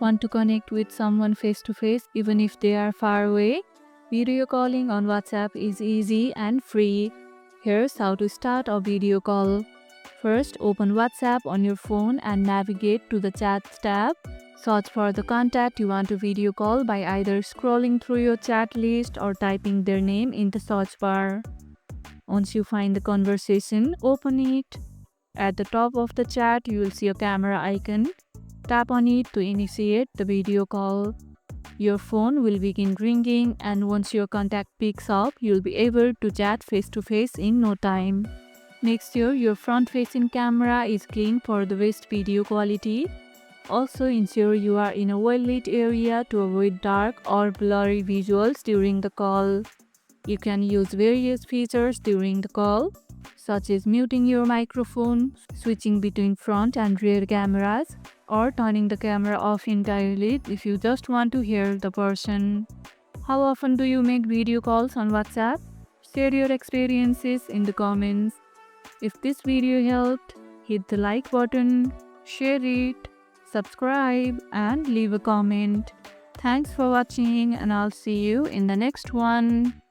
Want to connect with someone face to face even if they are far away? Video calling on WhatsApp is easy and free. Here's how to start a video call. First, open WhatsApp on your phone and navigate to the Chats tab. Search for the contact you want to video call by either scrolling through your chat list or typing their name in the search bar. Once you find the conversation, open it. At the top of the chat, you will see a camera icon. Tap on it to initiate the video call. Your phone will begin ringing, and once your contact picks up, you'll be able to chat face to face in no time. Make sure your front-facing camera is clean for the best video quality. Also, ensure you are in a well-lit area to avoid dark or blurry visuals during the call. You can use various features during the call, such as muting your microphone, switching between front and rear cameras, or turning the camera off entirely if you just want to hear the person. How often do you make video calls on WhatsApp? Share your experiences in the comments. If this video helped, hit the like button, share it, subscribe, and leave a comment. Thanks for watching, and I'll see you in the next one.